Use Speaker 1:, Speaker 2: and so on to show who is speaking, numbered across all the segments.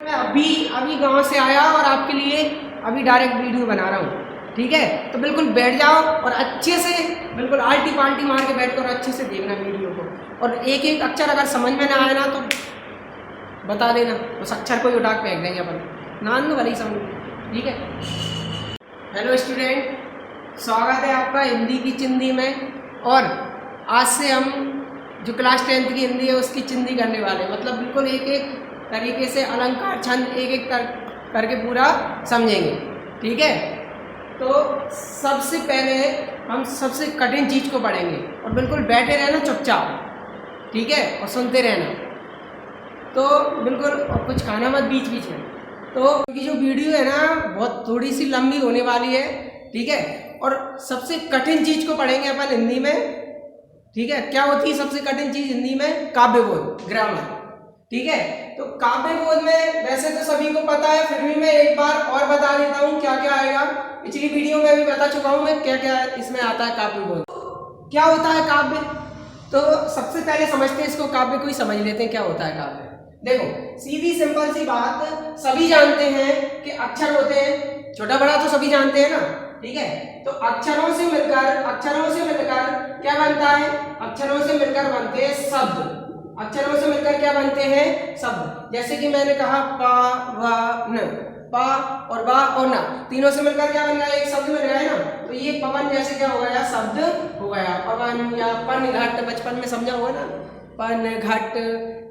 Speaker 1: मैं अभी गांव से आया और आपके लिए अभी डायरेक्ट वीडियो बना रहा हूँ। ठीक है, तो बिल्कुल बैठ जाओ और अच्छे से बिल्कुल आल्टी पाल्टी मार के बैठ कर अच्छे से देखना वीडियो को। और एक एक अक्षर अगर समझ में ना आए ना तो बता देना, उस अक्षर को ही उठा के फेंक देंगे अपन, नान दो भले समझ। ठीक है, हेलो स्टूडेंट, स्वागत है आपका हिंदी की चिंदी में। और आज से हम जो क्लास 10th की हिंदी है उसकी चिंदी करने वाले हैं। मतलब बिल्कुल एक एक तरीके से अलंकार छंद एक एक करके पूरा समझेंगे। ठीक है, तो सबसे पहले हम सबसे कठिन चीज़ को पढ़ेंगे और बिल्कुल बैठे रहना चुपचाप। ठीक है, और सुनते रहना। तो बिल्कुल, और कुछ खाना मत बीच बीच में। तो क्योंकि जो वीडियो है ना बहुत थोड़ी सी लंबी होने वाली है। ठीक है, और सबसे कठिन चीज़ को पढ़ेंगे अपन हिंदी में। ठीक है, क्या होती है सबसे कठिन चीज़ हिंदी में? काव्यबोध, ग्रामर। ठीक है, तो काव्यबोध में वैसे तो सभी को पता है, फिर भी मैं एक बार और बता देता हूँ क्या क्या आएगा। पिछली वीडियो में भी बता चुका हूँ मैं क्या क्या इसमें आता है काव्यबोध। क्या होता है काव्य? तो सबसे पहले समझते हैं इसको, काव्य को ही समझ लेते हैं क्या होता है काव्य। देखो, सीधी सिंपल सी बात, सभी जानते हैं कि अक्षर होते हैं, छोटा बड़ा तो सभी जानते हैं ना। ठीक है, तो अक्षरों से मिलकर क्या बनता है? अक्षरों से मिलकर बनते हैं शब्द। अक्षरों से मिलकर क्या बनते हैं? शब्द। जैसे कि मैंने कहा पा वा न, पा और वा और ना, तीनों से मिलकर क्या बन गया? एक शब्द बन गया है ना। तो ये पवन जैसे क्या हो गया? शब्द हो गया। पवन या पन घट, बचपन में समझा हुआ ना, पन घट।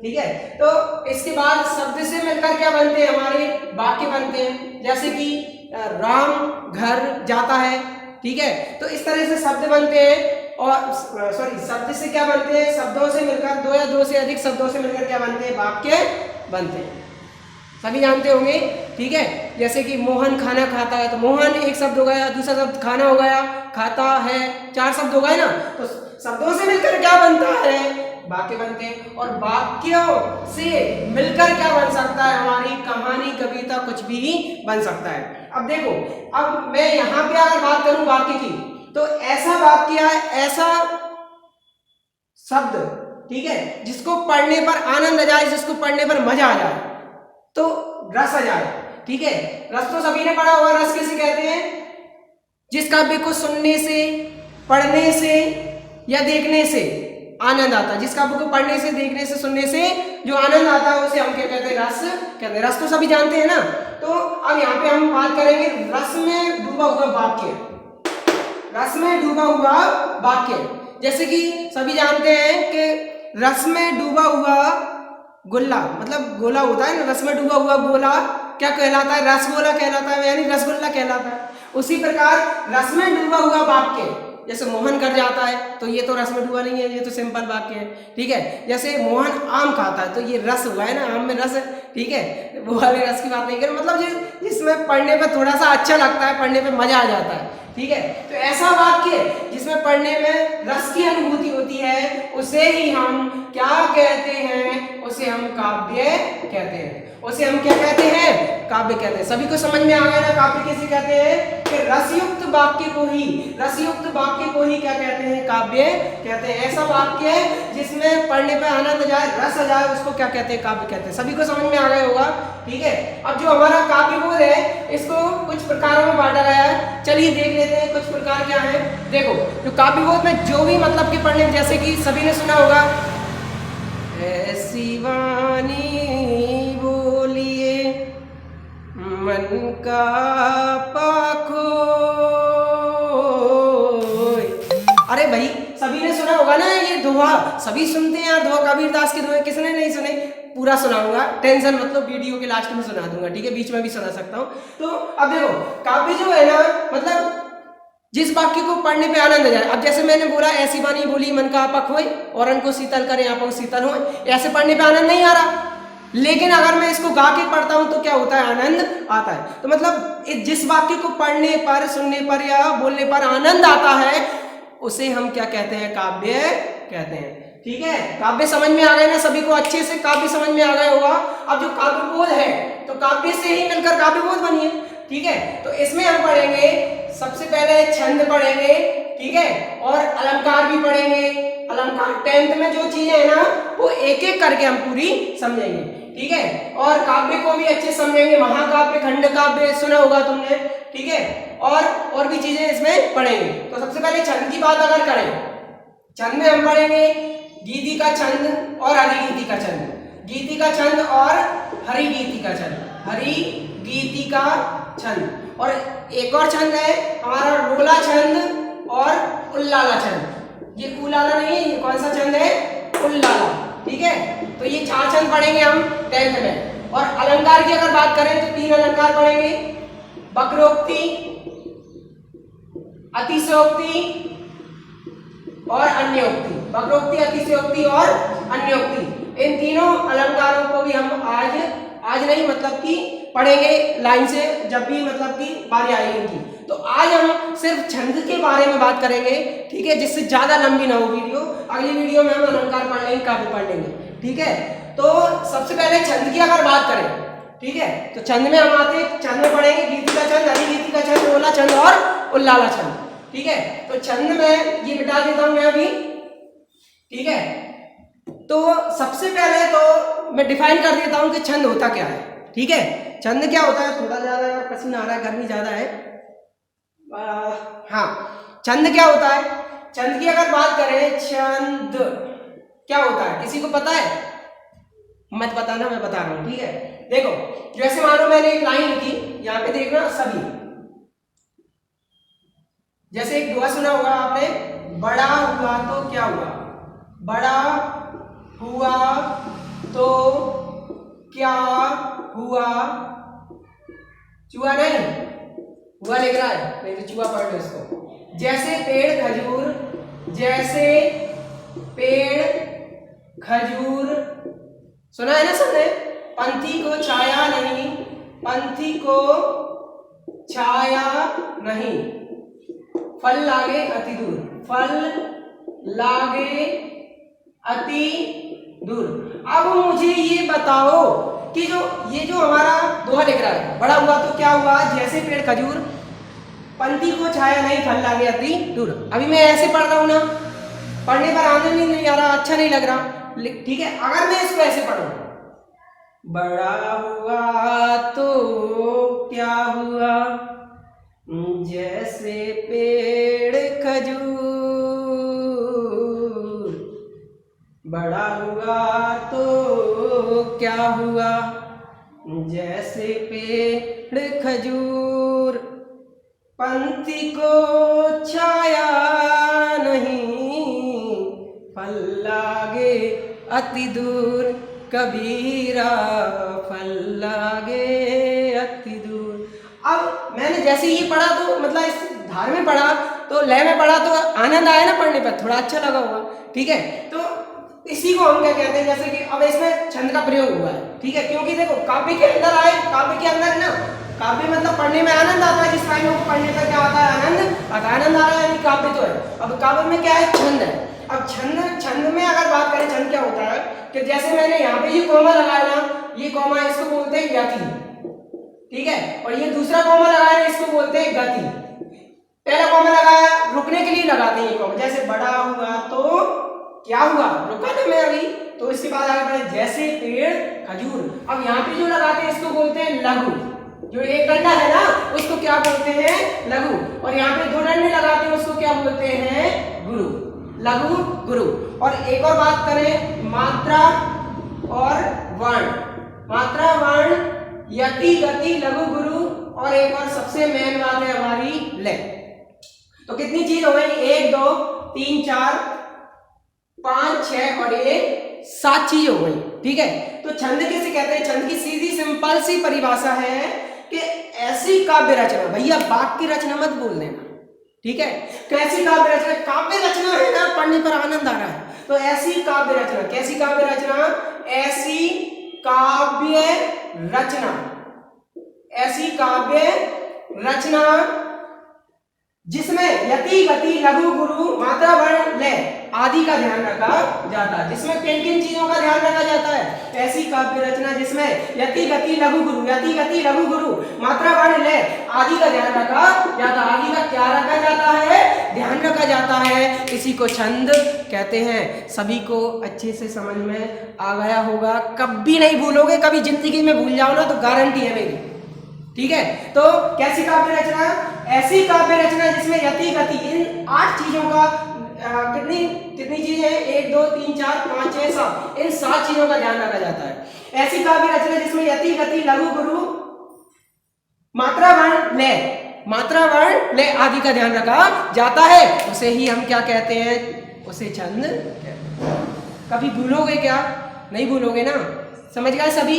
Speaker 1: ठीक है, तो इसके बाद शब्द से मिलकर क्या बनते हैं? हमारे वाक्य बनते हैं। जैसे कि राम घर जाता है। ठीक है, तो इस तरह से शब्द बनते हैं। और शब्द से क्या बनते हैं? शब्दों से मिलकर, दो या दो से अधिक शब्दों से मिलकर क्या बनते हैं? वाक्य बनते हैं। सभी जानते होंगे। ठीक है, जैसे कि मोहन खाना खाता है, तो मोहन एक शब्द हो गया, दूसरा शब्द खाना हो गया, खाता है, चार शब्द हो गए ना। तो शब्दों से मिलकर क्या बनता है? वाक्य बनते हैं। और वाक्यों से मिलकर क्या बन सकता है? हमारी कहानी, कविता, कुछ भी बन सकता है। अब देखो, अब मैं यहाँ पे अगर बात करूं वाक्य की, तो ऐसा वाक्य है, ऐसा शब्द, ठीक है, जिसको पढ़ने पर आनंद आ जाए, जिसको पढ़ने पर मजा आ जाए, तो रस आ जाए। ठीक है, रस तो सभी ने पढ़ा हुआ। रस किसे कहते हैं? जिस काव्य को सुनने से, पढ़ने से या देखने से आनंद आता है, जिस काव्य को पढ़ने से, देखने से, सुनने से जो आनंद आता है उसे हम क्या कहते हैं? रस कहते हैं। रस तो सभी जानते हैं ना। तो अब यहाँ पे हम बात करेंगे रस में डूबा हुआ वाक्य। रस में डूबा हुआ वाक्य, जैसे कि सभी जानते हैं कि रस में डूबा हुआ गोला, मतलब गोला होता है ना, रस में डूबा हुआ गोला क्या कहलाता है? रसगोला कहलाता है, यानी रसगुल्ला कहलाता है। उसी प्रकार रस में डूबा हुआ वाक्य, जैसे मोहन घर जाता है, तो ये तो रस में डूबा नहीं है, ये तो सिंपल वाक्य है। ठीक है, जैसे मोहन आम खाता है, तो ये रस हुआ है ना, आम में रस है। ठीक है, वो वाले रस की बात नहीं कर, मतलब जिसमें पढ़ने पर थोड़ा सा अच्छा लगता है, पढ़ने पर मजा आ जाता है। ठीक है, तो ऐसा वाक्य जिसमें पढ़ने में रस की अनुभूति होती है, उसे ही हम क्या कहते हैं? उसे हम काव्य कहते हैं। उसे हम क्या कहते हैं? काव्य कहते हैं। सभी को समझ में आ गया ना काव्य किसे कहते हैं? कि रसयुक्त वाक्य को ही क्या कहते हैं? काव्य कहते हैं। ऐसा वाक्य जिसमें पढ़ने पर आनंद आ जाए, रस आ जाए, उसको क्या कहते हैं? काव्य कहते हैं। सभी को समझ में आ गया होगा। ठीक है, अब जो हमारा काव्यबोध है, इसको कुछ प्रकारों में बांटा गया है। चलिए देख लेते हैं कुछ प्रकार क्या है। देखो, जो काव्यबोध में जो भी मतलब के पढ़ने, जैसे कि सभी ने सुना होगा, ऐसी वाणी बोलिए मन का पाखो। अरे भाई, सभी ने सुना होगा ना ये दोहा, सभी सुनते हैं यार दोहा, कबीरदास के दोहे, किसने नहीं सुने? पूरा सुनाऊंगा, टेंशन मतलब वीडियो के लास्ट में सुना दूंगा। ठीक है, बीच में भी सुना सकता हूँ। तो अब देखो, काव्य जो है ना, मतलब जिस वाक्य को पढ़ने पे आनंद आ जाए। अब जैसे मैंने बोला, ऐसी वाणी बोली मन का आपा खोए, और को शीतल करे आपा शीतल हो, ऐसे पढ़ने पे आनंद नहीं आ रहा। लेकिन अगर मैं इसको गा के पढ़ता हूं तो क्या होता है? आनंद आता है। तो मतलब जिस वाक्य को पढ़ने पर, सुनने पर या बोलने पर आनंद आता है, उसे हम क्या कहते हैं? काव्य कहते हैं। ठीक है, काव्य समझ में आ गए ना सभी को? अच्छे से काव्य समझ में आ गया होगा। अब जो काव्यबोध है, तो काव्य से ही मिलकर काव्यबोध बनी है। ठीक है, तो इसमें हम पढ़ेंगे सबसे पहले छंद पढ़ेंगे। ठीक है, और अलंकार भी पढ़ेंगे। अलंकार 10th में जो चीजें है ना, वो एक एक करके हम पूरी समझेंगे। ठीक है। और काव्य को भी अच्छे समझेंगे, महाकाव्य, खंड काव्य सुना होगा तुमने, ठीक है। और भी चीजें इसमें पढ़ेंगे। तो सबसे पहले छंद की बात अगर करें, छंद में हम पढ़ेंगे गीति का छंद और हरि गीति का छंद, गीति का छंद और हरि गीति का छंद, हरि गीति का छंद। और एक और छंद है हमारा रोला छंद और उल्लाला छंद। ये उल्लाला नहीं है, ये कौन सा छंद है, उल्लाला, ठीक है। तो ये 4 छंद पढ़ेंगे हम 10th में। और अलंकार की अगर बात करें तो 3 अलंकार पढ़ेंगे, वक्रोक्ति, अतिशयोक्ति और अन्योक्ति। वक्रोक्ति, अतिशयोक्ति और अन्योक्ति, इन तीनों अलंकारों को भी हम आज नहीं मतलब कि पढ़ेंगे लाइन से, जब भी मतलब कि बारी आएगी इनकी। तो आज हम सिर्फ छंद के बारे में बात करेंगे, ठीक है, जिससे ज्यादा लंबी ना हो वीडियो। अगली वीडियो में हम अलंकार पढ़ लेंगे, काव्य पढ़ लेंगे, ठीक है। तो सबसे पहले छंद की अगर बात करें, ठीक है, तो छंद में हम आते हैं, छंद में पढ़ेंगे गीति का छंद, हरि गीति का छंद, रोला छंद और उल्लाला छंद, ठीक है। तो छंद में ये मिटा देता हूं मैं अभी, ठीक है। तो सबसे पहले तो मैं डिफाइन कर देता हूं कि छंद होता क्या है, ठीक है। छंद क्या होता है, थोड़ा ज्यादा यार पसीना आ रहा है, गर्मी ज्यादा है। हाँ, छंद क्या होता है, छंद की अगर बात करें, छंद क्या होता है किसी को पता है, मत बताना, मैं बता रहा हूं, ठीक है। देखो, जैसे मानो मैंने एक लाइन लिखी, यहाँ पे देखना सभी, जैसे एक दुआ सुना होगा आपने, बड़ा हुआ तो क्या हुआ, बड़ा हुआ तो क्या हुआ, चूहा नहीं, हुआ लिख रहा है, नहीं तो चूहा पढ़ लो इसको। जैसे पेड़ खजूर, जैसे पेड़ खजूर, सुना है ना सबने, पंथी को छाया नहीं, पंथी को छाया नहीं, फल लागे अति दूर, फल लागे अति दूर। अब मुझे ये बताओ कि ये जो हमारा दोहा लिख रहा है, बड़ा हुआ तो क्या हुआ, जैसे पेड़ खजूर, पंथी को छाया नहीं, फल लागे अति दूर। अभी मैं ऐसे पढ़ रहा हूं ना, पढ़ने पर आनंद नहीं आ रहा, अच्छा नहीं लग रहा, ठीक है। अगर मैं इसको ऐसे पढ़ूं, बड़ा हुआ तो क्या हुआ, जैसे पेड़ खजूर, बड़ा हुआ तो क्या हुआ, जैसे पेड़ खजूर, पंथी को छाया नहीं, फल लागे अति दूर, कबीरा फल लागे अति दूर। अब मैंने जैसे ये पढ़ा तो मतलब इस धार में पढ़ा तो लय में पढ़ा तो आनंद आया ना, पढ़ने पर थोड़ा अच्छा लगा होगा, ठीक है। तो इसी को हम क्या कहते हैं, जैसे कि अब इसमें छंद का प्रयोग हुआ है, ठीक है, क्योंकि देखो काव्य के अंदर आए, काव्य के अंदर ना, काव्य मतलब पढ़ने में आनंद आता है, जिस लाइनों को पढ़ने पर क्या आता है, आनंद आता है, आनंद आ रहा है, यानी काव्य तो है। अब काव्य में क्या है, छंद है। अब छंद में अगर बात करें, छंद क्या होता है कि जैसे मैंने यहाँ पे ये कॉमा लगाया ना, ये कॉमा इसको बोलते हैं यति, ठीक है, और ये दूसरा कॉमा लगाया, इसको बोलते हैं गति। पहला कॉमा लगाया, रुकने के लिए लगाते हैं ये कॉमा, जैसे बड़ा हुआ तो क्या हुआ, रुका ना मैं अभी, तो इसके बाद आगे बढ़े, जैसे पेड़ खजूर। अब यहाँ पे जो लगाते हैं इसको बोलते हैं लघु, जो एक डंडा है ना उसको क्या बोलते हैं, लघु। और यहाँ पे 2 डंडे लगाते हैं उसको क्या बोलते हैं, गुरु, लघु गुरु। और एक और बात करें, मात्रा और वर्ण, मात्रा वर्ण, यति गति लघु गुरु, और एक और सबसे मेन बात है हमारी लय। तो कितनी चीज हो गई, 1 2 3 4 5 6 और ये 7 चीज हो गई, ठीक है। तो छंद किसे कहते हैं, छंद की सीधी सिंपल सी परिभाषा है कि ऐसी काव्य रचना, भैया वाक्य रचना मत बोल देना, ठीक है, कैसी काव्य रचना, काव्य रचना है ना, पढ़ने पर आनंद आ रहा है, तो ऐसी काव्य रचना, कैसी काव्य रचना, ऐसी काव्य रचना, ऐसी काव्य रचना जिसमें यति गति लघु गुरु मात्रा वर्ण लय आदि का ध्यान रखा जाता है। जिसमें किन किन चीजों का ध्यान रखा जाता है? ऐसी काव्य रचना जिसमें यति गति लघु गुरु, यति गति लघु गुरु मात्रा वर्ण लय आदि का ध्यान रखा जाता है। आदि का क्या रखा जाता है? ध्यान रखा जाता है। इसी को छंद कहते हैं। सभी को अच्छे से समझ में आ गया होगा, कभी नहीं भूलोगे। कभी जिंदगी में भूल जाओ ना तो गारंटी है मेरी, ठीक है। तो कैसी काव्य रचना? ऐसी काव्य रचना जिसमें यति गति, इन 8 चीजों का कितनी चीजें हैं? 1 2 3 4 5 6 7, इन 7 चीजों का ध्यान रखा जाता है। ऐसी काव्य रचना जिसमें यति गति लघु गुरु मात्रा वर्ण लय आदि का ध्यान रखा जाता है, उसे ही हम क्या कहते हैं? उसे छंद कहते हैं। कभी भूलोगे क्या? नहीं भूलोगे ना, समझ गए सभी,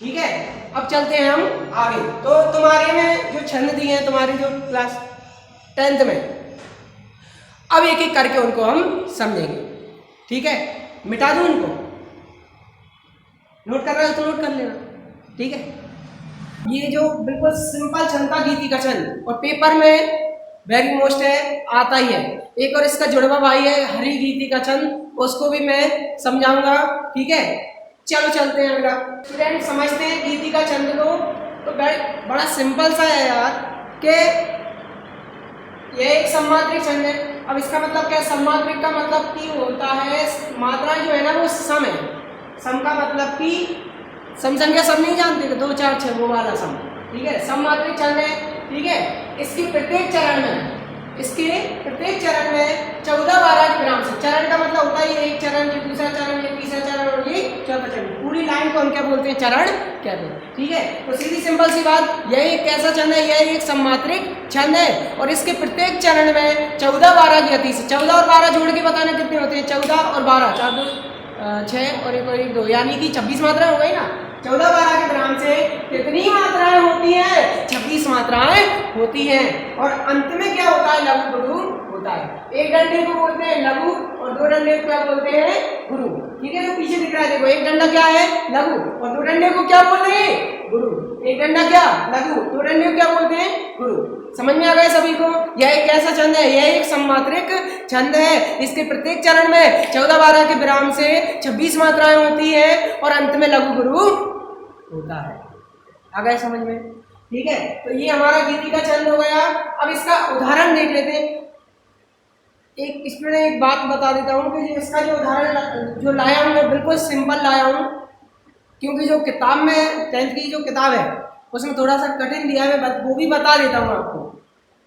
Speaker 1: ठीक है। अब चलते हैं हम आगे। तो तुम्हारे में जो छंद दिए हैं, तुम्हारी जो क्लास 10th में, अब एक एक करके उनको हम समझेंगे, ठीक है। मिटा दूं उनको? नोट कर रहे हो तो नोट कर लेना, ठीक है। ये जो बिल्कुल सिंपल छंद था गीति का छंद, और पेपर में वेरी मोस्ट है, आता ही है। एक और इसका जुड़वा भाई है हरि गीति का छंद, उसको भी मैं समझाऊंगा, ठीक है। चलो चलते हैं अगला। स्टूडेंट समझते हैं गीति का छंद को, तो बड़ा सिंपल सा है यार, कि यह एक सम्मात्रिक छंद है। अब इसका मतलब क्या है? सम्मात्रिक का मतलब कि होता है, मात्रा जो है ना वो सम है। सम का मतलब कि सम संख्या सब नहीं जानते थे, 2 4 6 वो वाला सम, ठीक है। सम्मात्रिक छंद है, ठीक है। इसके प्रत्येक चरण में 14 12 के विराम से, चरण का मतलब होता है एक चरण, ये दूसरा चरण, ये तीसरा चरण और ये चौथा चरण, पूरी लाइन को हम क्या बोलते हैं? चरण कहते हैं, ठीक है। तो सीधी सिंपल सी बात, यह एक कैसा छंद है? यह एक सम्मात्रिक छंद है, और इसके प्रत्येक चरण में 14 12 की गति से, 14 और 12 जोड़ के बताना कितने होते हैं? 14 और 12, 4 2 6 और 1 2, यानी कि 26 मात्राएं हो गई ना। 14 12 के विराम से कितनी मात्राएं होती हैं? 26 मात्राएं होती हैं। और अंत में क्या होता है? लघु गुरु होता है। एक डंडे को बोलते हैं लघु, और 2 डंडे को क्या बोलते हैं? गुरु, ठीक है। तो पीछे दिख रहा है देखो, एक डंडा क्या है? लघु, और 2 डंडे को क्या बोल रहे हैं? गुरु। एक डंडा क्या? लघु, 2 डंडे को क्या बोलते हैं? गुरु। समझ में आ गया सभी को? यह एक ऐसा छंद है, यह एक सम्मात्रिक छंद है। इसके प्रत्येक चरण में 14 12 के विराम से 26 मात्राएं होती है, और अंत में लघु गुरु होता है। आ गया समझ में? ठीक है। तो ये हमारा गीति का छंद हो गया। अब इसका उदाहरण देख लेते हैं। एक बात बता देता हूँ कि इसका जो उदाहरण जो लाया हूँ मैं बिल्कुल सिंपल लाया हूँ, क्योंकि जो किताब में 10th की जो किताब है उसमें थोड़ा सा कठिन दिया है, मैं वो भी बता देता हूँ आपको,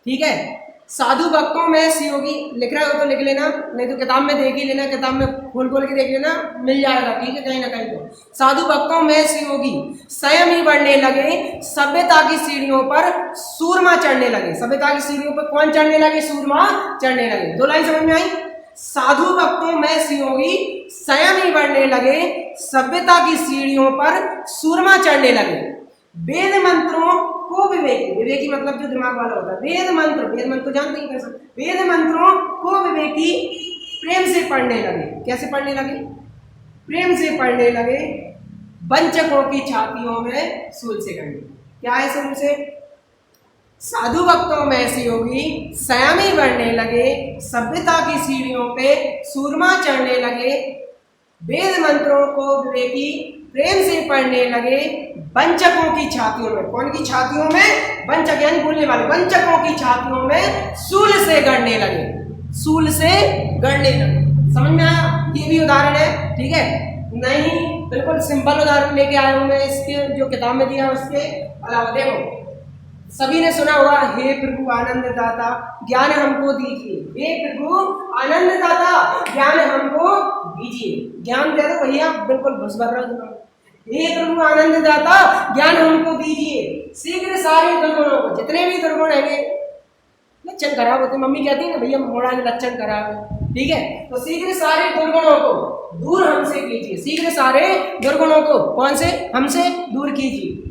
Speaker 1: ठीक है। साधु भक्तों में सहयोगी लिख रहा हो तो लिख लेना, नहीं तो किताब में देख ही लेना, किताब में खोल खोल के देख लेना, मिल जाएगा, ठीक है, कहीं ना कहीं। तो साधु भक्तों में सहयोगी स्वयं ही बढ़ने लगे, सभ्यता की सीढ़ियों पर सूरमा चढ़ने लगे। सभ्यता की सीढ़ियों पर कौन चढ़ने लगे? सूरमा चढ़ने लगे। 2 लाइन समझ में आई? साधु भक्तों में सहयोगी स्वयं ही बढ़ने लगे, सभ्यता की सीढ़ियों पर सूरमा चढ़ने लगे। वेद मंत्रों को विवेकी मतलब जो दिमाग वाला होता है, वेद मंत्र जानते हैं कैसे? वेद मंत्रों को विवेकी प्रेम से पढ़ने लगे। कैसे पढ़ने लगे? प्रेम से पढ़ने लगे। वंचकों की छातियों में सूल से गढ़ने। क्या है सूल से? साधु भक्तों में सहयोगी स्वयं ही बढ़ने लगे, सभ्यता की सीढ़ियों पे सूरमा चढ़ने लगे। वेद मंत्रों को विवेकी प्रेम से पढ़ने लगे। वंचकों की छातियों में, कौन की छातियों में? वंचक यानी बोलने वाले, वंचकों की छातियों में सूल से गढ़ने लगे। सूल से गढ़ने लगे। समझ में आया? ये भी उदाहरण है, ठीक है। नहीं, बिल्कुल सिंपल उदाहरण लेके आया हूं मैं इसके जो किताब में दिया उसके अलावा। देखो, सभी ने सुना होगा, हे प्रभु आनंद दाता ज्ञान हमको दीजिए। हे प्रभु आनंद दाता ज्ञान हमको दीजिए। ज्ञान दे दो भैया, बिल्कुल घुस भर रहा हूं। हे प्रभु आनंद दाता ज्ञान हमको दीजिए। शीघ्र सारे दुर्गुणों को, जितने भी दुर्गुण है, लक्षण खराब होते, मम्मी कहती है ना भैया मोड़ा के लक्षण खराब है, ठीक है। तो शीघ्र सारे दुर्गुणों को दूर हमसे कीजिए। शीघ्र सारे दुर्गुणों को कौन से? हमसे दूर कीजिए।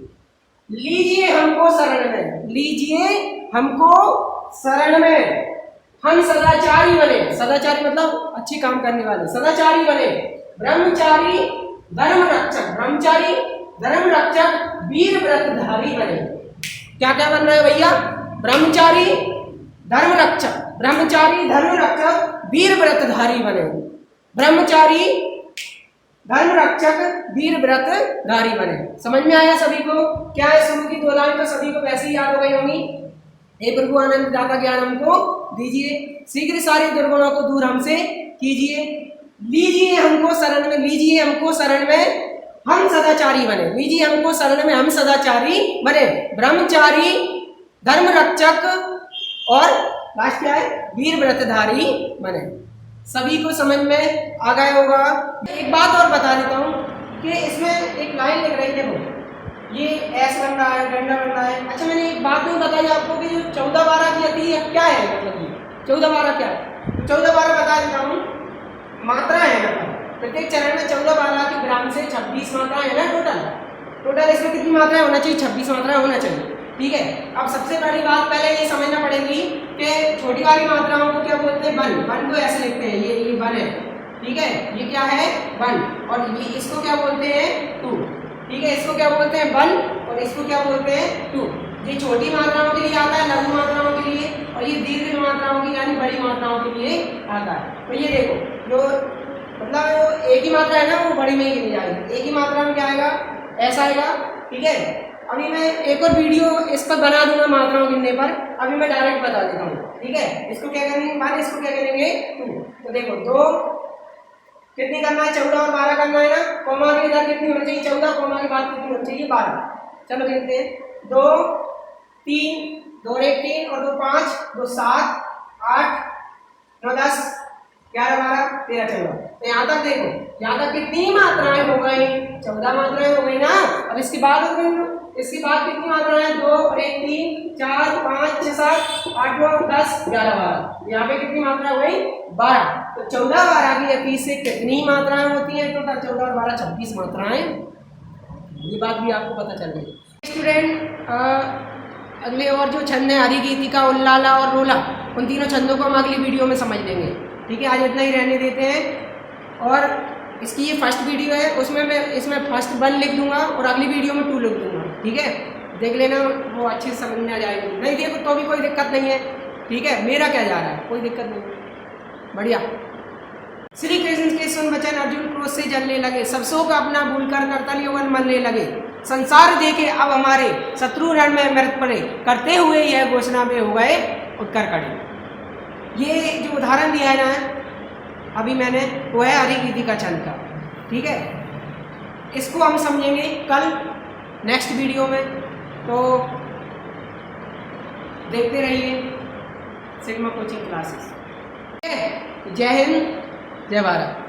Speaker 1: लीजिए हमको शरण में, लीजिए हमको शरण में। हम सदाचारी बने। सदाचारी मतलब अच्छी काम करने वाले, सदाचारी बने। ब्रह्मचारी धर्म रक्षक, ब्रह्मचारी धर्म रक्षक वीर व्रतधारी बने। क्या क्या बन रहे हैं भैया? ब्रह्मचारी धर्म रक्षक, ब्रह्मचारी धर्म रक्षक वीर व्रतधारी बने। ब्रह्मचारी धर्म रक्षक वीर व्रतधारी बने। समझ में आया सभी को? क्या है शुरू की 2 लाइन तो सभी को वैसे ही याद हो गई होंगी। हे प्रभु आनंद दाता ज्ञान हमको दीजिए, शीघ्र सारे दुर्गुणों को दूर हमसे कीजिए, लीजिए हमको शरण में, लीजिए हमको शरण में हम सदाचारी बने, लीजिए हमको शरण में हम सदाचारी बने। ब्रह्मचारी धर्म रक्षक और लास्ट क्या है? वीर व्रतधारी बने। सभी को समझ में आ गया होगा। एक बात और बता देता हूँ कि इसमें एक लाइन लिख रही है, देखो ये ऐस बन रहा है, डंडा बन रहा है। अच्छा मैंने एक बात नहीं बताई आपको कि जो 14-12 की आती है क्या है, मतलब ये 14-12 क्या है? 14-12 बता देता हूँ, मात्रा है मतलब प्रत्येक चरण में 14-12 की ग्राम से 26 मात्रा है ना टोटल इसमें कितनी मात्राएं होना चाहिए? 26 मात्राएं होना चाहिए। ठीक है, अब सबसे पहली बात पहले ये समझना पड़ेगी कि छोटी वाली मात्राओं को क्या बोलते हैं? वन। वन को ऐसे लिखते हैं, ये वन है, ठीक है, ये क्या है? वन। और ये इसको क्या बोलते हैं? टू। ठीक है, इसको क्या बोलते हैं? वन। और इसको क्या बोलते हैं? टू। ये छोटी मात्राओं के लिए आता है, लघु मात्राओं के लिए, और ये दीर्घ मात्राओं की यानी बड़ी मात्राओं के लिए आता है। तो ये देखो जो मतलब एक ही मात्रा है ना, वो बड़ी में ही गिनी जाएगी। एक ही मात्रा में क्या आएगा? ऐसा आएगा। ठीक है, अभी मैं एक और वीडियो इस पर बना दूंगा मात्राओं गिनने पर, अभी मैं डायरेक्ट बता देता हूँ। ठीक है, इसको क्या करेंगे? वन, इसको क्या करेंगे? टू। तो देखो 2 कितनी करना है? 14 और 12 करना है ना। कोमा की इधर कितनी होनी चाहिए? 14। कोमा के बाद कितनी होनी चाहिए? 12। चलो गिनते हैं। 2 3 2 1 3 और 2 5 2 7 8 9 10 11 12 13 14। तो यहाँ तक देखो, यहाँ तक कितनी मात्राएं हो गई? 14 मात्राएं हो गई ना। अब इसके बाद हो गई, इसके बाद कितनी मात्राएं? 2 और 1 3 4 5 6 7 8 9 10 11 12। यहाँ पे कितनी मात्रा हो गई? 12। तो 14-12 की अति से कितनी मात्राएं होती हैं? टोटल 14 और 12 26 मात्राएं। ये बात भी आपको पता चल गई। स्टूडेंट अगले और जो छंद है हरि गीतिका, उल्लाला और रोला, उन तीनों छंदों को हम अगली वीडियो में समझ लेंगे। ठीक है, आज इतना ही रहने देते हैं। और इसकी ये फर्स्ट वीडियो है, उसमें मैं इसमें फर्स्ट 1 लिख दूंगा और अगली वीडियो में 2 लिख दूंगा। ठीक है, देख लेना, वो अच्छे से समझ में आ जाएगी। नहीं देखो तो भी कोई दिक्कत नहीं है। ठीक है, मेरा क्या जा रहा है, कोई दिक्कत नहीं, बढ़िया। श्री कृष्ण के सुन वचन अर्जुन क्रोध से जलने लगे, सब शोक अपना भूलकर करतल यौवन मरने लगे। संसार देखे अब हमारे, शत्रु रण में मृत पड़े, करते हुए यह घोषणा में हो गए उत्कर कड़े। ये जो उदाहरण दिया है ना अभी मैंने, वो है हरि गीतिका छंद का। ठीक है, इसको हम समझेंगे कल नेक्स्ट वीडियो में। तो देखते रहिए सिग्मा कोचिंग क्लासेस। जय हिंद, जय भारत।